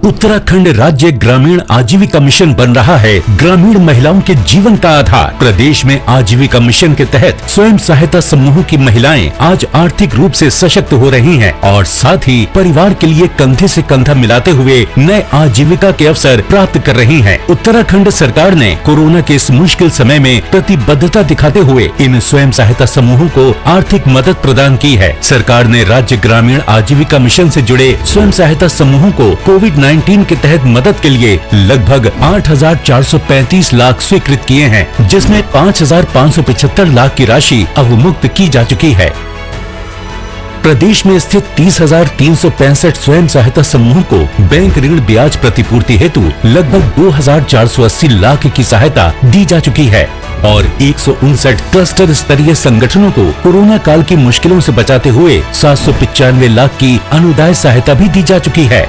उत्तराखंड राज्य ग्रामीण आजीविका मिशन बन रहा है ग्रामीण महिलाओं के जीवन का आधार। प्रदेश में आजीविका मिशन के तहत स्वयं सहायता समूहों की महिलाएं आज आर्थिक रूप से सशक्त हो रही हैं और साथ ही परिवार के लिए कंधे से कंधा मिलाते हुए नए आजीविका के अवसर प्राप्त कर रही हैं। उत्तराखंड सरकार ने कोरोना के इस मुश्किल समय में प्रतिबद्धता दिखाते हुए इन स्वयं सहायता समूहों को आर्थिक मदद प्रदान की है। सरकार ने राज्य ग्रामीण आजीविका मिशन से जुड़े स्वयं सहायता समूहों को कोविड-19 के तहत मदद के लिए लगभग 8,435 लाख स्वीकृत किए हैं, जिसमें 5,575 लाख की राशि अवमुक्त की जा चुकी है। प्रदेश में स्थित 30,365 स्वयं सहायता समूहों को बैंक ऋण ब्याज प्रतिपूर्ति हेतु लगभग 2,480 लाख की सहायता दी जा चुकी है और 159 क्लस्टर स्तरीय संगठनों को कोरोना काल की मुश्किलों से बचाते हुए 795 लाख की अनुदान सहायता भी दी जा चुकी है।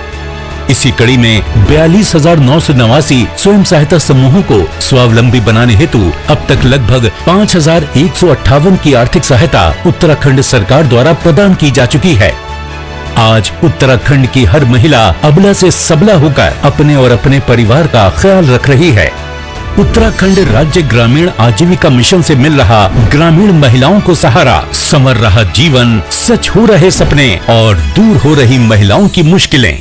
इसी कड़ी में 42,989 स्वयं सहायता समूहों को स्वावलंबी बनाने हेतु अब तक लगभग 5,158 की आर्थिक सहायता उत्तराखंड सरकार द्वारा प्रदान की जा चुकी है। आज उत्तराखंड की हर महिला अबला से सबला होकर अपने और अपने परिवार का ख्याल रख रही है। उत्तराखंड राज्य ग्रामीण आजीविका मिशन से मिल रहा ग्रामीण महिलाओं को सहारा, संवर रहा जीवन, सच हो रहे सपने और दूर हो रही महिलाओं की मुश्किलें।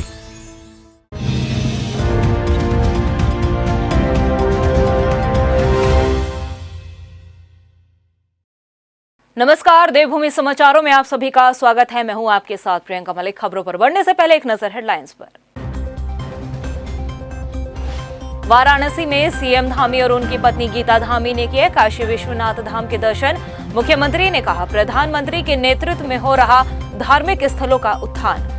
नमस्कार, देवभूमि समाचारों में आप सभी का स्वागत है। मैं हूं आपके साथ प्रियंका मलिक। खबरों पर बढ़ने से पहले एक नजर हेडलाइंस पर। वाराणसी में सीएम धामी और उनकी पत्नी गीता धामी ने किए काशी विश्वनाथ धाम के दर्शन। मुख्यमंत्री ने कहा, प्रधानमंत्री के नेतृत्व में हो रहा धार्मिक स्थलों का उत्थान।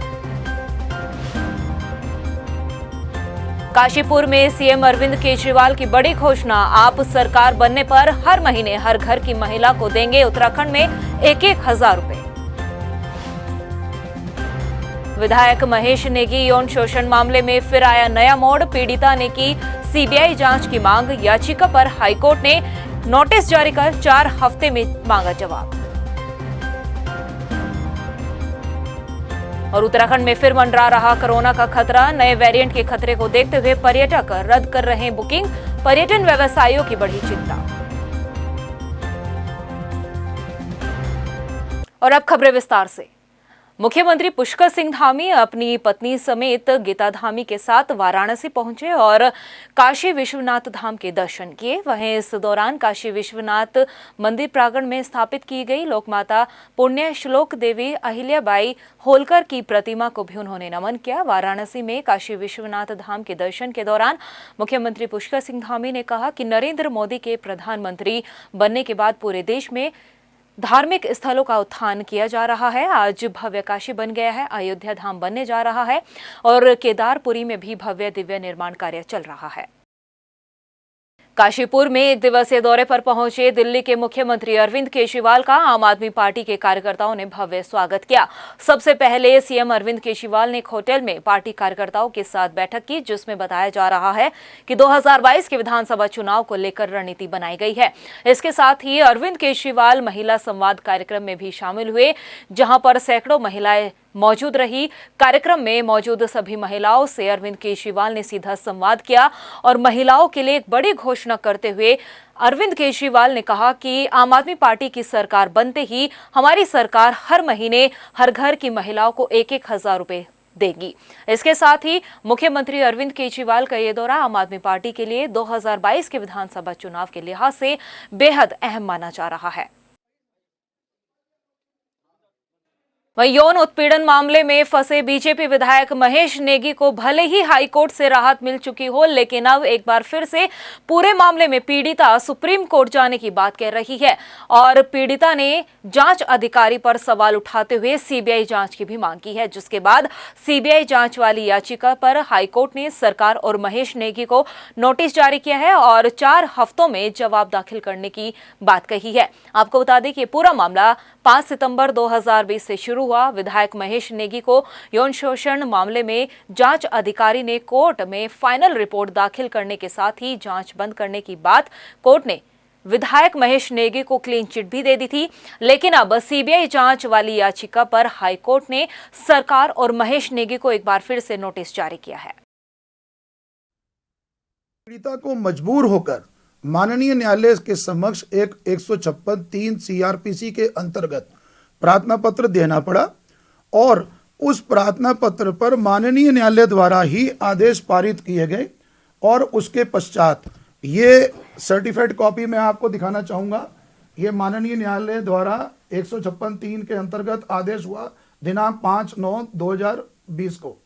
काशीपुर में सीएम अरविंद केजरीवाल की बड़ी घोषणा, आप सरकार बनने पर हर महीने हर घर की महिला को देंगे उत्तराखंड में 1,000 रुपए। विधायक महेश नेगी यौन शोषण मामले में फिर आया नया मोड़, पीड़िता ने की सीबीआई जांच की मांग। याचिका पर हाईकोर्ट ने नोटिस जारी कर 4 हफ्ते में मांगा जवाब। और उत्तराखंड में फिर मंडरा रहा कोरोना का खतरा, नए वेरिएंट के खतरे को देखते हुए पर्यटक रद्द कर रहे बुकिंग, पर्यटन व्यवसायियों की बढ़ी चिंता। और अब खबरें विस्तार से। मुख्यमंत्री पुष्कर सिंह धामी अपनी पत्नी समेत गीता धामी के साथ वाराणसी पहुंचे और काशी विश्वनाथ धाम के दर्शन किए। वहीं इस दौरान काशी विश्वनाथ मंदिर प्रांगण में स्थापित की गई लोकमाता पुण्य श्लोक देवी अहिल्याबाई होलकर की प्रतिमा को भी उन्होंने नमन किया। वाराणसी में काशी विश्वनाथ धाम के दर्शन के दौरान मुख्यमंत्री पुष्कर सिंह धामी ने कहा कि नरेंद्र मोदी के प्रधानमंत्री बनने के बाद पूरे देश में धार्मिक स्थलों का उत्थान किया जा रहा है। आज भव्य काशी बन गया है, अयोध्या धाम बनने जा रहा है और केदारपुरी में भी भव्य दिव्य निर्माण कार्य चल रहा है। काशीपुर में 1 दिवसीय दौरे पर पहुंचे दिल्ली के मुख्यमंत्री अरविंद केजरीवाल का आम आदमी पार्टी के कार्यकर्ताओं ने भव्य स्वागत किया। सबसे पहले सीएम अरविंद केजरीवाल ने एक होटल में पार्टी कार्यकर्ताओं के साथ बैठक की, जिसमें बताया जा रहा है कि 2022 के विधानसभा चुनाव को लेकर रणनीति बनाई गई है। इसके साथ ही अरविंद केजरीवाल महिला संवाद कार्यक्रम में भी शामिल हुए, जहां पर सैकड़ों महिलाएं मौजूद रही। कार्यक्रम में मौजूद सभी महिलाओं से अरविंद केजरीवाल ने सीधा संवाद किया और महिलाओं के लिए एक बड़ी घोषणा करते हुए अरविंद केजरीवाल ने कहा कि आम आदमी पार्टी की सरकार बनते ही हमारी सरकार हर महीने हर घर की महिलाओं को 1,000 रुपए देगी। इसके साथ ही मुख्यमंत्री अरविंद केजरीवाल का ये दौरा आम आदमी पार्टी के लिए 2022 के विधानसभा चुनाव के लिहाज से बेहद अहम माना जा रहा है। वहीं यौन उत्पीड़न मामले में फंसे बीजेपी विधायक महेश नेगी को भले ही हाईकोर्ट से राहत मिल चुकी हो, लेकिन अब एक बार फिर से पूरे मामले में पीड़िता सुप्रीम कोर्ट जाने की बात कह रही है और पीड़िता ने जांच अधिकारी पर सवाल उठाते हुए सीबीआई जांच की भी मांग की है, जिसके बाद सीबीआई जांच वाली याचिका पर हाईकोर्ट ने सरकार और महेश नेगी को नोटिस जारी किया है और 4 हफ्तों में जवाब दाखिल करने की बात कही है। आपको बता दें कि पूरा मामला 5 सितंबर 2020 से शुरू हुआ। विधायक महेश नेगी को यौन शोषण मामले में जांच अधिकारी ने कोर्ट में फाइनल रिपोर्ट दाखिल करने के साथ ही जांच बंद करने की बात कोर्ट ने विधायक महेश नेगी को क्लीन चिट भी दे दी थी, लेकिन अब सीबीआई जांच वाली याचिका पर हाईकोर्ट ने सरकार और महेश नेगी को एक बार फिर से नोटिस जारी किया है। पीड़िता को मजबूर होकर माननीय न्यायालय के समक्ष एक 156(3) CRPC के अंतर्गत प्रार्थना पत्र देना पड़ा और उस प्रार्थना पत्र पर माननीय न्यायालय द्वारा ही आदेश पारित किए गए और उसके पश्चात ये सर्टिफाइड कॉपी मैं आपको दिखाना चाहूँगा। ये माननीय न्यायालय द्वारा 156(3) के अंतर्गत आदेश हुआ दिनांक 5/9/2020 को।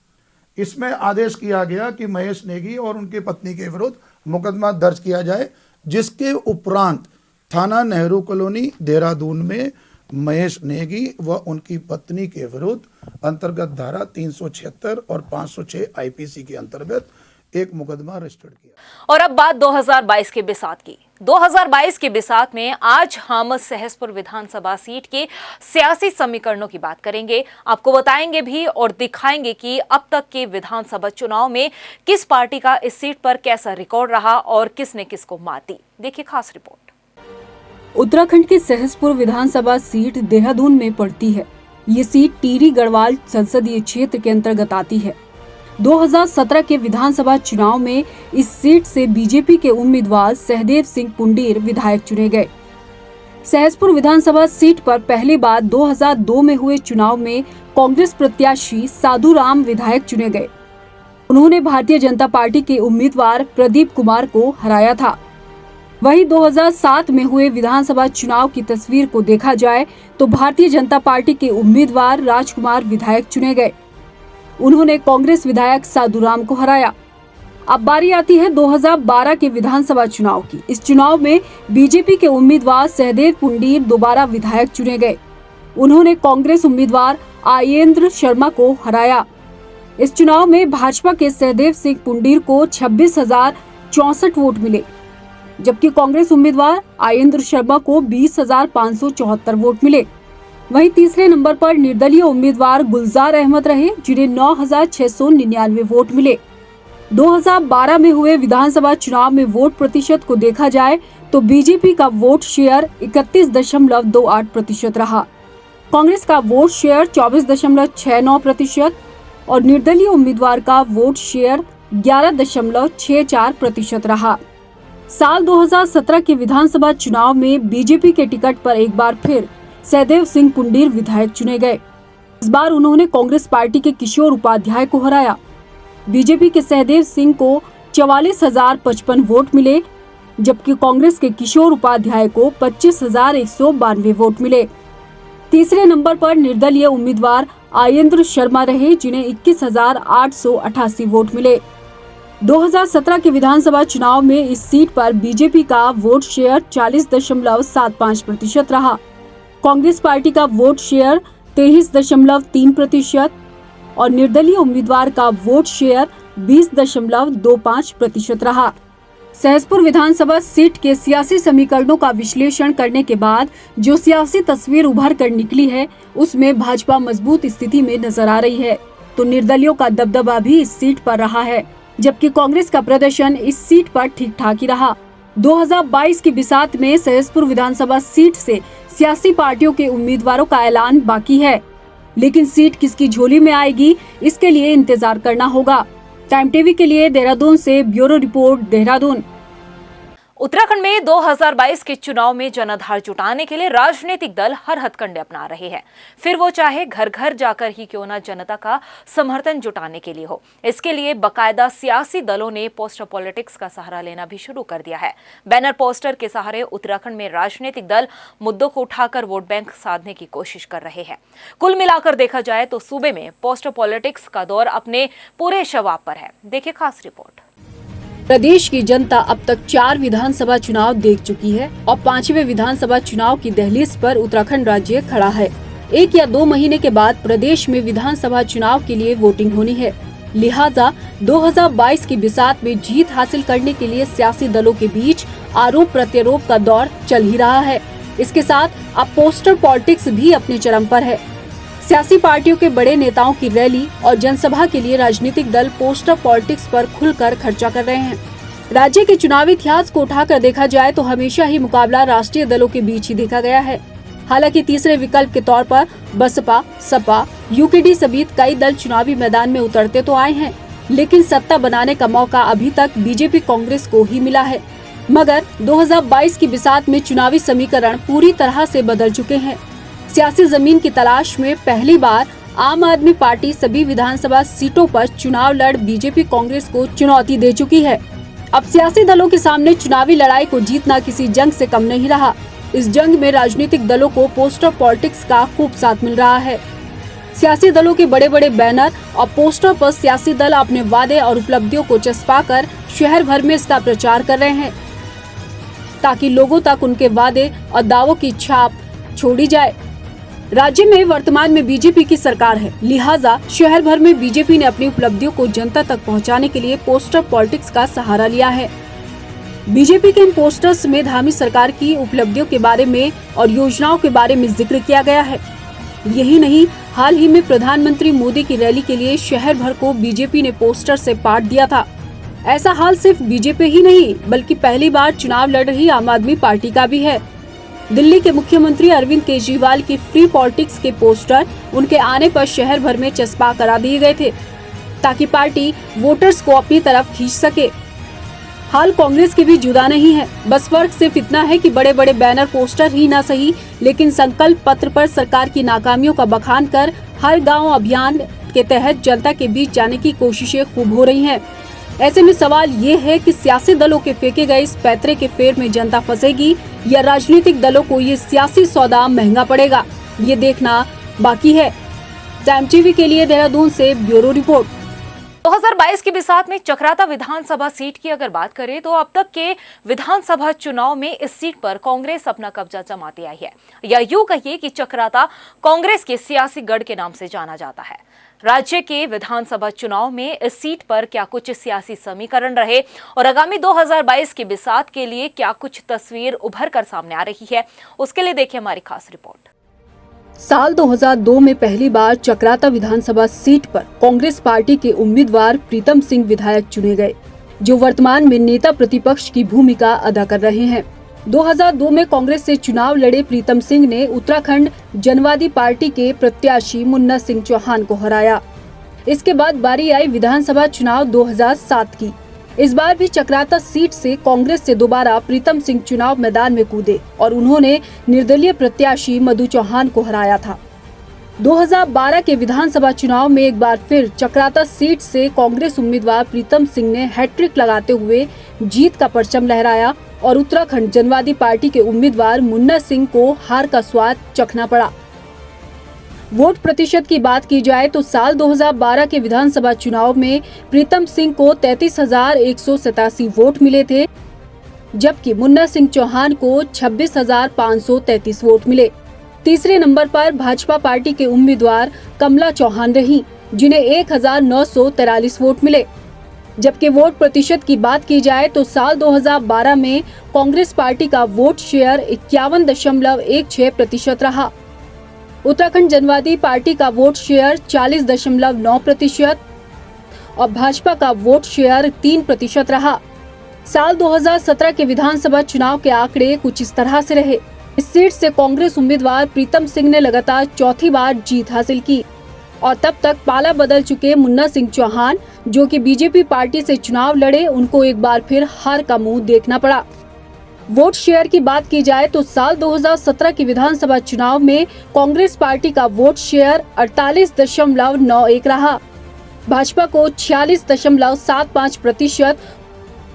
इसमें आदेश किया गया कि महेश नेगी और उनकी पत्नी के विरुद्ध मुकदमा दर्ज किया जाए, जिसके उपरांत थाना नेहरू कॉलोनी देहरादून में महेश नेगी व उनकी पत्नी के विरुद्ध अंतर्गत धारा 376 और 506 IPC के अंतर्गत एक मुकदमा रजिस्टर्ड किया। और अब बात 2022 के बिसात की। 2022 के बिसात में आज हम सहसपुर विधानसभा सीट के सियासी समीकरणों की बात करेंगे। आपको बताएंगे भी और दिखाएंगे कि अब तक के विधानसभा चुनाव में किस पार्टी का इस सीट पर कैसा रिकॉर्ड रहा और किसने किसको मात दी। देखिए खास रिपोर्ट। उत्तराखंड की सहसपुर विधानसभा सीट देहरादून में पड़ती है। ये सीट टिहरी गढ़वाल संसदीय क्षेत्र के अंतर्गत आती है। 2017 के विधानसभा चुनाव में इस सीट से बीजेपी के उम्मीदवार सहदेव सिंह पुंडीर विधायक चुने गए। सहसपुर विधानसभा सीट पर पहली बार 2002 में हुए चुनाव में कांग्रेस प्रत्याशी साधु राम विधायक चुने गए। उन्होंने भारतीय जनता पार्टी के उम्मीदवार प्रदीप कुमार को हराया था। वहीं 2007 में हुए विधानसभा चुनाव की तस्वीर को देखा जाए तो भारतीय जनता पार्टी के उम्मीदवार राजकुमार विधायक चुने गए। उन्होंने कांग्रेस विधायक साधु राम को हराया। अब बारी आती है 2012 के विधानसभा चुनाव की। इस चुनाव में बीजेपी के उम्मीदवार सहदेव पुंडीर दोबारा विधायक चुने गए। उन्होंने कांग्रेस उम्मीदवार आयेंद्र शर्मा को हराया। इस चुनाव में भाजपा के सहदेव सिंह पुंडीर को 26,064 वोट मिले, जबकि कांग्रेस उम्मीदवार आयेंद्र शर्मा को 20,574 वोट मिले। वहीं तीसरे नंबर पर निर्दलीय उम्मीदवार गुलजार अहमद रहे, जिन्हें 9,699 वोट मिले। 2012 में हुए विधानसभा चुनाव में वोट प्रतिशत को देखा जाए तो बीजेपी का वोट शेयर 31.28% रहा, कांग्रेस का वोट शेयर 24.69% और निर्दलीय उम्मीदवार का वोट शेयर 11.64% रहा। साल 2017 के विधानसभा चुनाव में बीजेपी के टिकट पर एक बार फिर सहदेव सिंह पुंडीर विधायक चुने गए। इस बार उन्होंने कांग्रेस पार्टी के किशोर उपाध्याय को हराया। बीजेपी के सहदेव सिंह को 44,055 वोट मिले, जबकि कांग्रेस के किशोर उपाध्याय को 25,192 वोट मिले। तीसरे नंबर पर निर्दलीय उम्मीदवार आयेंद्र शर्मा रहे, जिन्हें 21,888 वोट मिले। 2017 के विधानसभा चुनाव में इस सीट पर बीजेपी का वोट शेयर 40.75% रहा, कांग्रेस पार्टी का वोट शेयर 23.3% और निर्दलीय उम्मीदवार का वोट शेयर 20.25% रहा। सहसपुर विधानसभा सीट के सियासी समीकरणों का विश्लेषण करने के बाद जो सियासी तस्वीर उभर कर निकली है, उसमें भाजपा मजबूत स्थिति में नजर आ रही है, तो निर्दलियों का दबदबा भी इस सीट पर रहा है, जबकि कांग्रेस का प्रदर्शन इस सीट पर ठीक ठाक ही रहा। 2022 की बिसात में सहसपुर विधानसभा सीट से सियासी पार्टियों के उम्मीदवारों का ऐलान बाकी है, लेकिन सीट किसकी झोली में आएगी, इसके लिए इंतजार करना होगा। टाइम टीवी के लिए देहरादून से ब्यूरो रिपोर्ट, देहरादून। उत्तराखंड में 2022 के चुनाव में जनाधार जुटाने के लिए राजनीतिक दल हर हथकंडे अपना रहे हैं, फिर वो चाहे घर घर जाकर ही क्यों ना जनता का समर्थन जुटाने के लिए हो। इसके लिए बकायदा सियासी दलों ने पोस्टर पॉलिटिक्स का सहारा लेना भी शुरू कर दिया है। बैनर पोस्टर के सहारे उत्तराखंड में राजनीतिक दल मुद्दों को उठाकर वोट बैंक साधने की कोशिश कर रहे हैं। कुल मिलाकर देखा जाए तो सूबे में पोस्टर पॉलिटिक्स का दौर अपने पूरे शबाब पर है। देखिए खास रिपोर्ट। प्रदेश की जनता अब तक 4 विधानसभा चुनाव देख चुकी है और 5वें विधानसभा चुनाव की दहलीज पर उत्तराखंड राज्य खड़ा है। 1 या 2 महीने के बाद प्रदेश में विधानसभा चुनाव के लिए वोटिंग होनी है, लिहाजा 2022 की बिसात में जीत हासिल करने के लिए सियासी दलों के बीच आरोप प्रत्यारोप का दौर चल ही रहा है। इसके साथ अब पोस्टर पॉलिटिक्स भी अपने चरम पर है। सियासी पार्टियों के बड़े नेताओं की रैली और जनसभा के लिए राजनीतिक दल पोस्टर पॉलिटिक्स पर खुलकर खर्चा कर रहे हैं। राज्य के चुनावी इतिहास को उठाकर देखा जाए तो हमेशा ही मुकाबला राष्ट्रीय दलों के बीच ही देखा गया है। हालांकि तीसरे विकल्प के तौर पर बसपा, सपा, यूकेडी समेत कई दल चुनावी मैदान में उतरते तो आए हैं, लेकिन सत्ता बनाने का मौका अभी तक बीजेपी कांग्रेस को ही मिला है। मगर 2022 की बिसात में चुनावी समीकरण पूरी तरह से बदल चुके हैं। सियासी जमीन की तलाश में पहली बार आम आदमी पार्टी सभी विधानसभा सीटों पर चुनाव लड़ बीजेपी कांग्रेस को चुनौती दे चुकी है। अब सियासी दलों के सामने चुनावी लड़ाई को जीतना किसी जंग से कम नहीं रहा। इस जंग में राजनीतिक दलों को पोस्टर पॉलिटिक्स का खूब साथ मिल रहा है। सियासी दलों के बड़े बड़े बैनर और पोस्टर पर सियासी दल अपने वादे और उपलब्धियों को चस्पाकर शहर भर में इसका प्रचार कर रहे हैं, ताकि लोगों तक उनके वादे और दावों की छाप छोड़ी जाए। राज्य में वर्तमान में बीजेपी की सरकार है, लिहाजा शहर भर में बीजेपी ने अपनी उपलब्धियों को जनता तक पहुंचाने के लिए पोस्टर पॉलिटिक्स का सहारा लिया है। बीजेपी के इन पोस्टर्स में धामी सरकार की उपलब्धियों के बारे में और योजनाओं के बारे में जिक्र किया गया है। यही नहीं, हाल ही में प्रधानमंत्री मोदी की रैली के लिए शहर भर को बीजेपी ने पोस्टर से पाट दिया था। ऐसा हाल सिर्फ बीजेपी ही नहीं, बल्कि पहली बार चुनाव लड़ रही आम आदमी पार्टी का भी है। दिल्ली के मुख्यमंत्री अरविंद केजरीवाल की फ्री पॉलिटिक्स के पोस्टर उनके आने पर शहर भर में चस्पा करा दिए गए थे, ताकि पार्टी वोटर्स को अपनी तरफ खींच सके। हाल कांग्रेस की भी जुदा नहीं है, बस फर्क सिर्फ इतना है कि बड़े बड़े बैनर पोस्टर ही ना सही, लेकिन संकल्प पत्र पर सरकार की नाकामियों का बखान कर हर गांव अभियान के तहत जनता के बीच जाने की कोशिशें खूब हो रही हैं। ऐसे में सवाल ये है कि सियासी दलों के फेंके गए इस पैतरे के फेर में जनता फंसेगी या राजनीतिक दलों को ये सियासी सौदा महंगा पड़ेगा, ये देखना बाकी है। टाइम टीवी के लिए देहरादून से ब्यूरो रिपोर्ट। 2022 की बिसात में चक्राता विधानसभा सीट की अगर बात करें तो अब तक के विधानसभा चुनाव में इस सीट पर कांग्रेस अपना कब्जा जमाती आई है, या यूं कहिए कि चक्राता कांग्रेस के सियासी गढ़ के नाम से जाना जाता है। राज्य के विधानसभा चुनाव में इस सीट पर क्या कुछ सियासी समीकरण रहे और आगामी 2022 की बिसात के लिए क्या कुछ तस्वीर उभर कर सामने आ रही है, उसके लिए देखिए हमारी खास रिपोर्ट। साल 2002 में पहली बार चक्राता विधानसभा सीट पर कांग्रेस पार्टी के उम्मीदवार प्रीतम सिंह विधायक चुने गए, जो वर्तमान में नेता प्रतिपक्ष की भूमिका अदा कर रहे हैं। 2002 में कांग्रेस से चुनाव लड़े प्रीतम सिंह ने उत्तराखंड जनवादी पार्टी के प्रत्याशी मुन्ना सिंह चौहान को हराया। इसके बाद बारी आई विधानसभा चुनाव 2007 की। इस बार भी चक्राता सीट से कांग्रेस से दोबारा प्रीतम सिंह चुनाव मैदान में कूदे और उन्होंने निर्दलीय प्रत्याशी मधु चौहान को हराया था। 2012 के विधानसभा चुनाव में एक बार फिर चक्राता सीट से कांग्रेस उम्मीदवार प्रीतम सिंह ने हैट्रिक लगाते हुए जीत का परचम लहराया और उत्तराखंड जनवादी पार्टी के उम्मीदवार मुन्ना सिंह को हार का स्वाद चखना पड़ा। वोट प्रतिशत की बात की जाए तो साल 2012 के विधानसभा चुनाव में प्रीतम सिंह को 33,187 वोट मिले थे, जबकि मुन्ना सिंह चौहान को 26,533 वोट मिले। तीसरे नंबर पर भाजपा पार्टी के उम्मीदवार कमला चौहान रही, जिन्हें 1,943 वोट मिले। जबकि वोट प्रतिशत की बात की जाए तो साल 2012 में कांग्रेस पार्टी का वोट शेयर 51.16% रहा। उत्तराखंड जनवादी पार्टी का वोट शेयर 40.9% और भाजपा का वोट शेयर 3% रहा। साल 2017 के विधानसभा चुनाव के आंकड़े कुछ इस तरह से रहे। इस सीट से कांग्रेस उम्मीदवार प्रीतम सिंह ने लगातार चौथी बार जीत हासिल की और तब तक पाला बदल चुके मुन्ना सिंह चौहान, जो कि बीजेपी पार्टी से चुनाव लड़े, उनको एक बार फिर हार का मुंह देखना पड़ा। वोट शेयर की बात की जाए तो साल 2017 के विधानसभा चुनाव में कांग्रेस पार्टी का वोट शेयर 48.91 रहा, भाजपा को 46.75%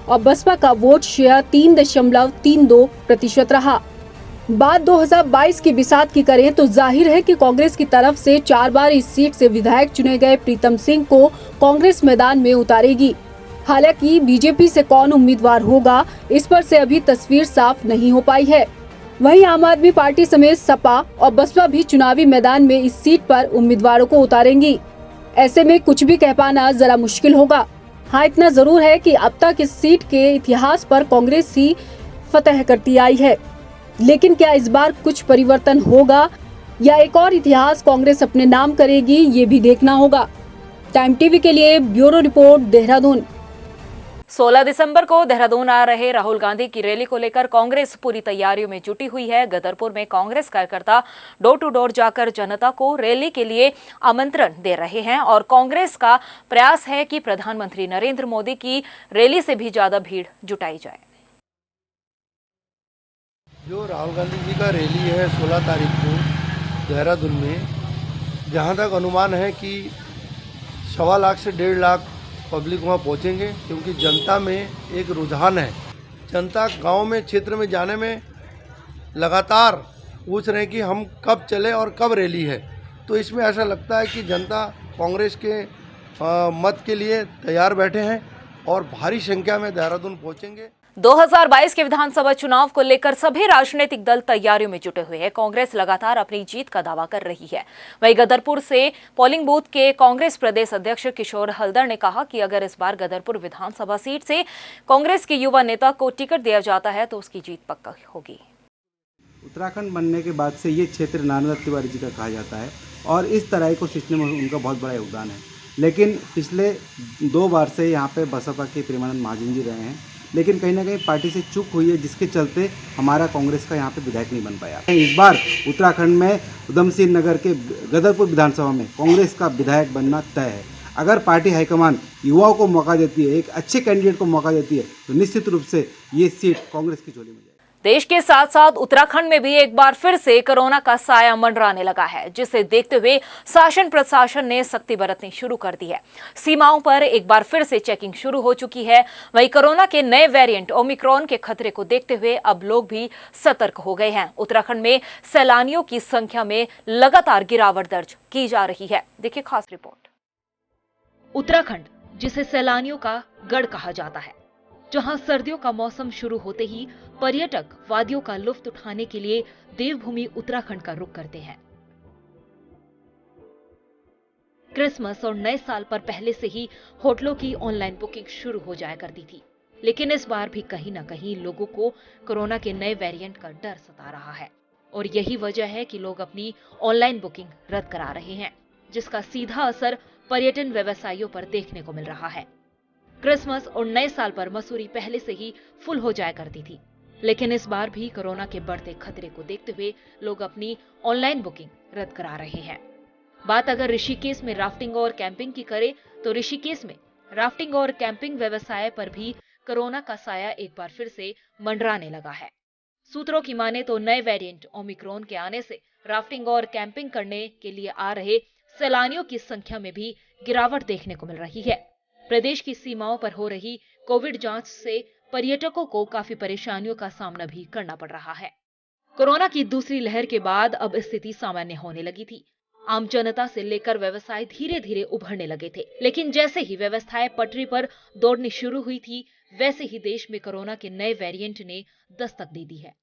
और बसपा का वोट शेयर 3.32% रहा। बात 2022 की बिसात की करें तो जाहिर है कि कांग्रेस की तरफ से 4 बार इस सीट से विधायक चुने गए प्रीतम सिंह को कांग्रेस मैदान में उतारेगी। हालांकि बीजेपी से कौन उम्मीदवार होगा, इस पर से अभी तस्वीर साफ नहीं हो पाई है। वहीं आम आदमी पार्टी समेत सपा और बसपा भी चुनावी मैदान में इस सीट पर उम्मीदवारों को उतारेंगी। ऐसे में कुछ भी कह पाना जरा मुश्किल होगा। हाँ, इतना जरूर है कि अब तक इस सीट के इतिहास पर कांग्रेस ही फतह करती आई है, लेकिन क्या इस बार कुछ परिवर्तन होगा या एक और इतिहास कांग्रेस अपने नाम करेगी, ये भी देखना होगा। टाइम टीवी के लिए ब्यूरो रिपोर्ट, देहरादून। 16 दिसंबर को देहरादून आ रहे राहुल गांधी की रैली को लेकर कांग्रेस पूरी तैयारियों में जुटी हुई है। गदरपुर में कांग्रेस कार्यकर्ता डोर टू डोर जाकर जनता को रैली के लिए आमंत्रण दे रहे हैं और कांग्रेस का प्रयास है कि प्रधानमंत्री नरेंद्र मोदी की रैली से भी ज्यादा भीड़ जुटाई जाए। जो राहुल गांधी जी का रैली है 16 तारीख को देहरादून में, जहां तक अनुमान है कि 1.25 लाख से 1.5 लाख पब्लिक वहाँ पहुँचेंगे, क्योंकि जनता में एक रुझान है। जनता गांव में क्षेत्र में जाने में लगातार पूछ रहे हैं कि हम कब चले और कब रैली है। तो इसमें ऐसा लगता है कि जनता कांग्रेस के मत के लिए तैयार बैठे हैं और भारी संख्या में देहरादून पहुँचेंगे। 2022 के विधानसभा चुनाव को लेकर सभी राजनीतिक दल तैयारियों में जुटे हुए हैं। कांग्रेस लगातार अपनी जीत का दावा कर रही है। वहीं गदरपुर से पोलिंग बूथ के कांग्रेस प्रदेश अध्यक्ष किशोर हल्दर ने कहा कि अगर इस बार गदरपुर विधानसभा सीट से कांग्रेस के युवा नेता को टिकट दिया जाता है तो उसकी जीत पक्का होगी। उत्तराखंड बनने के बाद से ये क्षेत्र नारायण तिवारी जी का कहा जाता है और इस तरह को सींचने में उनका बहुत बड़ा योगदान है। लेकिन पिछले 2 बार से यहाँ पे बसपा के प्रेमानंद महाजन जी रहे हैं, लेकिन कहीं ना कहीं पार्टी से चूक हुई है, जिसके चलते हमारा कांग्रेस का यहाँ पे विधायक नहीं बन पाया। इस बार उत्तराखंड में उधम सिंह नगर के गदरपुर विधानसभा में कांग्रेस का विधायक बनना तय है। अगर पार्टी हाईकमान युवाओं को मौका देती है, एक अच्छे कैंडिडेट को मौका देती है, तो निश्चित रूप से ये सीट कांग्रेस की झोली में जाएगी। देश के साथ साथ उत्तराखंड में भी एक बार फिर से कोरोना का साया मंडराने लगा है, जिसे देखते हुए शासन प्रशासन ने सख्ती बरतनी शुरू कर दी है। सीमाओं पर एक बार फिर से चेकिंग शुरू हो चुकी है। वहीं कोरोना के नए वेरिएंट ओमिक्रॉन के खतरे को देखते हुए अब लोग भी सतर्क हो गए हैं। उत्तराखंड में सैलानियों की संख्या में लगातार गिरावट दर्ज की जा रही है। देखिए खास रिपोर्ट। उत्तराखंड, जिसे सैलानियों का गढ़ कहा जाता है, जहां सर्दियों का मौसम शुरू होते ही पर्यटक वादियों का लुत्फ उठाने के लिए देवभूमि उत्तराखंड का रुख करते हैं। क्रिसमस और नए साल पर पहले से ही होटलों की ऑनलाइन बुकिंग शुरू हो जाया करती थी, लेकिन इस बार भी कहीं ना कहीं लोगों को कोरोना के नए वेरिएंट का डर सता रहा है और यही वजह है कि लोग अपनी ऑनलाइन बुकिंग रद्द करा रहे हैं, जिसका सीधा असर पर्यटन व्यवसायियों पर देखने को मिल रहा है। क्रिसमस और नए साल पर मसूरी पहले से ही फुल हो जाया करती थी, लेकिन इस बार भी कोरोना के बढ़ते खतरे को देखते हुए लोग अपनी ऑनलाइन बुकिंग रद्द करा रहे हैं। बात अगर ऋषिकेश में राफ्टिंग और कैंपिंग की करें तो ऋषिकेश में राफ्टिंग और कैंपिंग व्यवसाय पर भी कोरोना का साया एक बार फिर से मंडराने लगा है। सूत्रों की माने तो नए वेरिएंट ओमिक्रॉन के आने से राफ्टिंग और कैंपिंग करने के लिए आ रहे सैलानियों की संख्या में भी गिरावट देखने को मिल रही है। प्रदेश की सीमाओं पर हो रही कोविड जांच से पर्यटकों को काफी परेशानियों का सामना भी करना पड़ रहा है। कोरोना की दूसरी लहर के बाद अब स्थिति सामान्य होने लगी थी। आम जनता से लेकर व्यवसाय धीरे धीरे उभरने लगे थे, लेकिन जैसे ही व्यवस्थाएं पटरी पर दौड़नी शुरू हुई थी, वैसे ही देश में कोरोना के नए वेरिएंट ने दस्तक दे दी है,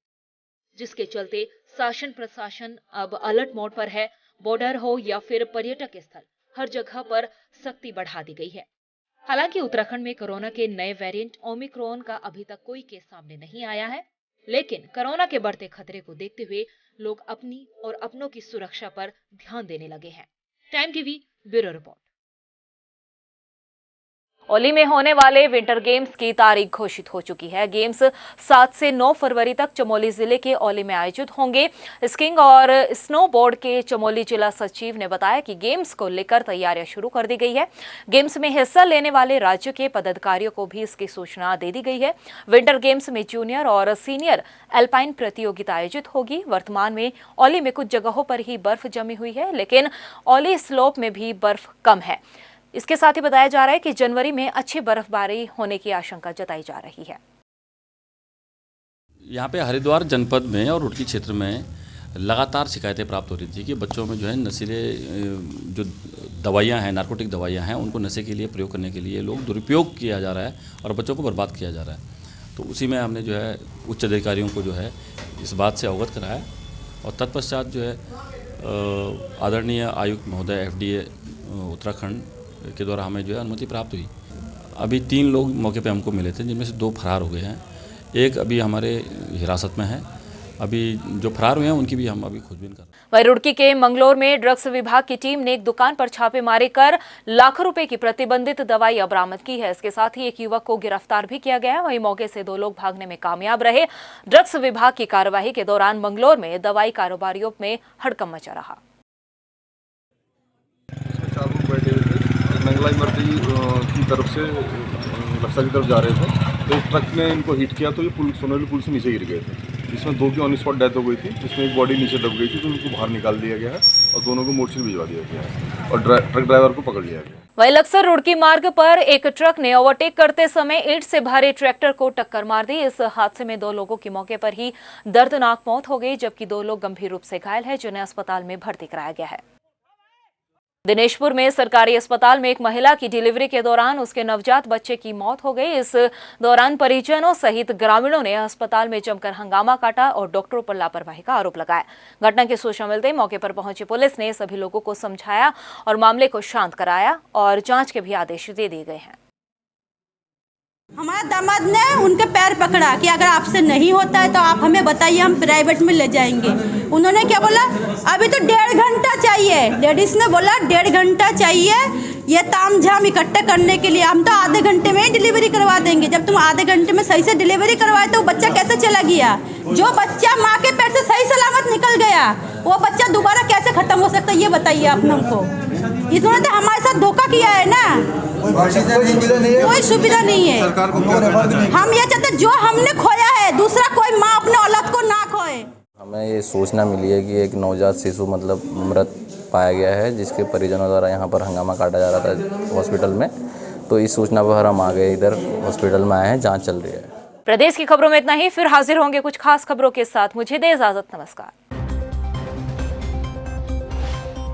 जिसके चलते शासन प्रशासन अब अलर्ट मोड पर है। बॉर्डर हो या फिर पर्यटक स्थल, हर जगह पर सख्ती बढ़ा दी गई है। हालांकि उत्तराखंड में कोरोना के नए वेरिएंट ओमिक्रॉन का अभी तक कोई केस सामने नहीं आया है, लेकिन कोरोना के बढ़ते खतरे को देखते हुए लोग अपनी और अपनों की सुरक्षा पर ध्यान देने लगे हैं। Time TV bureau report. Oli में होने वाले विंटर गेम्स की तारीख घोषित हो चुकी है। गेम्स 7 से 9 फरवरी तक चमोली जिले के ओली में आयोजित होंगे। स्कीइंग और स्नोबोर्ड के चमोली जिला सचिव ने बताया कि गेम्स को लेकर तैयारियां शुरू कर दी गई है। गेम्स में हिस्सा लेने वाले राज्य के पदाधिकारियों को भी इसकी सूचना दे दी गई है। विंटर गेम्स में जूनियर और सीनियर एल्पाइन प्रतियोगिता आयोजित होगी। वर्तमान में ओली में कुछ जगहों पर ही बर्फ जमी हुई है, लेकिन ओली स्लोप में भी बर्फ कम है। इसके साथ ही बताया जा रहा है कि जनवरी में अच्छी बर्फबारी होने की आशंका जताई जा रही है। यहाँ पे हरिद्वार जनपद में और रुड़की क्षेत्र में लगातार शिकायतें प्राप्त हो रही थी कि बच्चों में जो है नशीले जो दवाइयाँ हैं, नार्कोटिक दवाइयाँ हैं, उनको नशे के लिए प्रयोग करने के लिए लोग दुरुपयोग किया जा रहा है और बच्चों को बर्बाद किया जा रहा है। तो उसी में हमने जो है उच्च अधिकारियों को जो है इस बात से अवगत कराया और तत्पश्चात जो है आदरणीय आयुक्त महोदय FDA उत्तराखंड के द्वारा हमें जो है अनुमति प्राप्त हुई। अभी 3 लोग मौके पे हमको मिले थे, जिनमें से 2 फरार हो गए हैं। एक अभी हमारे हिरासत में है अभी जो फरार हुए हैं उनकी भी हम अभी खोजबीन कर रहे हैं। वहीं रुड़की के मंगलौर में ड्रग्स विभाग की टीम ने एक दुकान पर छापेमारी कर लाखों रुपए की प्रतिबंधित दवाइयां बरामद की है। इसके साथ ही एक युवक को गिरफ्तार भी किया गया है। वहीं मौके से 2 लोग भागने में कामयाब रहे। ड्रग्स विभाग की कार्रवाई के दौरान मंगलौर में दवाई कारोबारियों में हड़कंप मचा रहा। मंगला इमरती की तरफ से लक्सा की तरफ जा रहे थे, तो एक ट्रक ने इनको हिट किया, तो ये सोनैली पुल से नीचे गिर गए थे, जिसमें 2 की ऑन स्पॉट डेथ हो गई थी, जिसमें एक बॉडी नीचे दब गई थी, तो उनको बाहर निकाल दिया गया है और दोनों को मोर्चरी भिजवा दिया गया है और ट्रक ड्राइवर को पकड़ लिया गया। वहीं लक्सर रुड़की मार्ग पर एक ट्रक ने ओवरटेक करते समय ईंट से भरे ट्रैक्टर को टक्कर मार दी। इस हादसे में 2 लोगों की मौके पर ही दर्दनाक मौत हो गई, जबकि 2 लोग गंभीर रूप से घायल हैं, जिन्हें अस्पताल में भर्ती कराया गया है। दिनेशपुर में सरकारी अस्पताल में एक महिला की डिलीवरी के दौरान उसके नवजात बच्चे की मौत हो गई। इस दौरान परिजनों सहित ग्रामीणों ने अस्पताल में जमकर हंगामा काटा और डॉक्टरों पर लापरवाही का आरोप लगाया। घटना की सूचना मिलते ही मौके पर पहुंची पुलिस ने सभी लोगों को समझाया और मामले को शांत कराया और जांच के भी आदेश दे दिए गए हैं। हमारे दामाद ने उनके पैर पकड़ा कि अगर आपसे नहीं होता है तो आप हमें बताइए, हम प्राइवेट में ले जाएंगे। उन्होंने क्या बोला, अभी तो 1.5 घंटा चाहिए। लेडीज ने बोला 1.5 घंटा चाहिए ये तामझाम इकट्ठे करने के लिए, हम तो आधे घंटे में ही डिलीवरी करवा देंगे। जब तुम आधे घंटे में सही से डिलीवरी करवाए तो बच्चा कैसे चला गया? जो बच्चा माँ के पेट से सही सलामत निकल गया वो बच्चा दोबारा कैसे खत्म हो सकता है, ये बताइए आप हमको। इन्होंने तो हमारे साथ धोखा किया है ना, कोई सुविधा नहीं है। हम ये चाहते जो हमने खोया है दूसरा कोई माँ अपने औलाद को ना खोए। हमें ये सूचना मिली है कि एक नवजात शिशु मतलब मृत पाया गया है, जिसके परिजनों द्वारा यहाँ पर हंगामा काटा जा रहा था हॉस्पिटल में। तो इस सूचना पर हम आ गए, इधर हॉस्पिटल में आए हैं, जाँच चल रही है। प्रदेश की खबरों में इतना ही, फिर हाजिर होंगे कुछ खास खबरों के साथ। मुझे दे इजाजत, नमस्कार।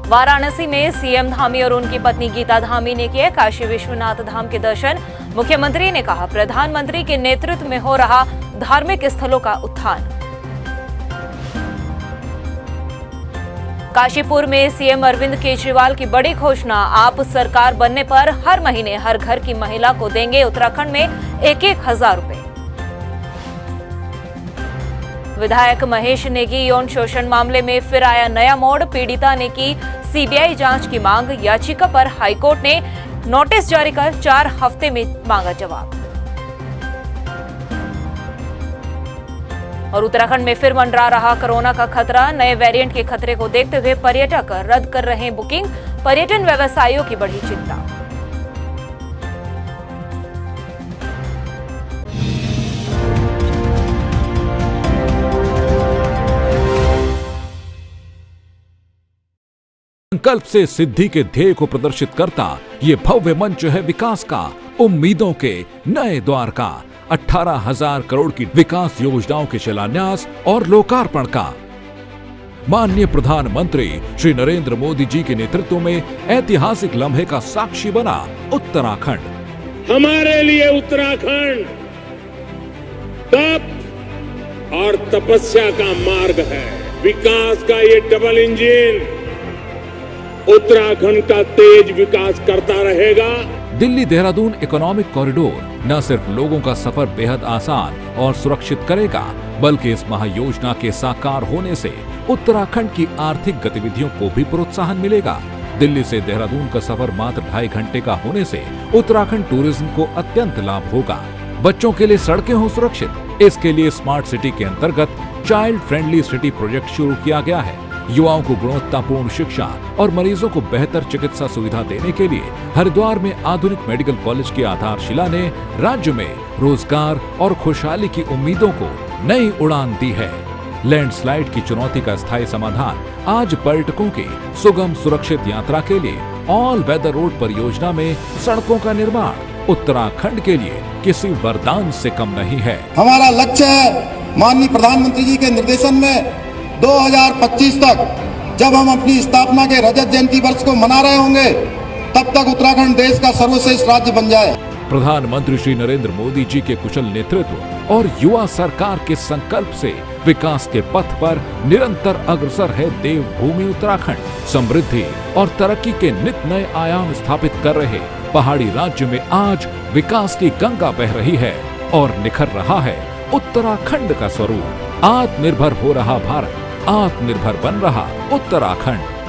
वाराणसी में सीएम धामी और उनकी पत्नी गीता धामी ने किए काशी विश्वनाथ धाम के दर्शन। मुख्यमंत्री ने कहा, प्रधानमंत्री के नेतृत्व में हो रहा धार्मिक स्थलों का उत्थान। काशीपुर में सीएम अरविंद केजरीवाल की बड़ी घोषणा, आप सरकार बनने पर हर महीने हर घर की महिला को देंगे उत्तराखंड में 1,000 रुपए। विधायक महेश नेगी यौन शोषण मामले में फिर आया नया मोड़, पीड़िता ने की सीबीआई जांच की मांग। याचिका पर हाईकोर्ट ने नोटिस जारी कर 4 हफ्ते में मांगा जवाब। और उत्तराखंड में फिर मंडरा रहा कोरोना का खतरा, नए वेरिएंट के खतरे को देखते हुए पर्यटक रद्द कर रहे बुकिंग, पर्यटन व्यवसायियों की बढ़ी चिंता। संकल्प से सिद्धि के ध्येय को प्रदर्शित करता ये भव्य मंच है विकास का, उम्मीदों के नए द्वार का। 18,000 करोड़ की विकास योजनाओं के शिलान्यास और लोकार्पण का। माननीय प्रधानमंत्री श्री नरेंद्र मोदी जी के नेतृत्व में ऐतिहासिक लम्हे का साक्षी बना उत्तराखंड। हमारे लिए उत्तराखंड तप और तपस्या का मार्ग है। विकास का ये डबल इंजन उत्तराखंड का तेज विकास करता रहेगा। दिल्ली देहरादून इकोनॉमिक कॉरिडोर न सिर्फ लोगों का सफर बेहद आसान और सुरक्षित करेगा, बल्कि इस महायोजना के साकार होने से उत्तराखंड की आर्थिक गतिविधियों को भी प्रोत्साहन मिलेगा। दिल्ली से देहरादून का सफर मात्र 2.5 घंटे का होने से उत्तराखंड टूरिज्म को अत्यंत लाभ होगा। बच्चों के लिए सड़कें हो सुरक्षित, इसके लिए स्मार्ट सिटी के अंतर्गत चाइल्ड फ्रेंडली सिटी प्रोजेक्ट शुरू किया गया है। युवाओं को गुणवत्तापूर्ण शिक्षा और मरीजों को बेहतर चिकित्सा सुविधा देने के लिए हरिद्वार में आधुनिक मेडिकल कॉलेज की आधारशिला ने राज्य में रोजगार और खुशहाली की उम्मीदों को नई उड़ान दी है। लैंडस्लाइड की चुनौती का स्थायी समाधान आज पर्यटकों की सुगम सुरक्षित यात्रा के लिए ऑल वेदर रोड परियोजना में सड़कों का निर्माण उत्तराखंड के लिए किसी वरदान से कम नहीं है। हमारा लक्ष्य है माननीय प्रधानमंत्री जी के निर्देशन में 2025 तक जब हम अपनी स्थापना के रजत जयंती वर्ष को मना रहे होंगे, तब तक उत्तराखंड देश का सर्वश्रेष्ठ राज्य बन जाए। प्रधानमंत्री श्री नरेंद्र मोदी जी के कुशल नेतृत्व और युवा सरकार के संकल्प से विकास के पथ पर निरंतर अग्रसर है देवभूमि उत्तराखंड। समृद्धि और तरक्की के नित नए आयाम स्थापित कर रहे पहाड़ी राज्य में आज विकास की गंगा बह रही है और निखर रहा है उत्तराखंड का स्वरूप। आत्मनिर्भर हो रहा भारत, आत्मनिर्भर बन रहा उत्तराखंड।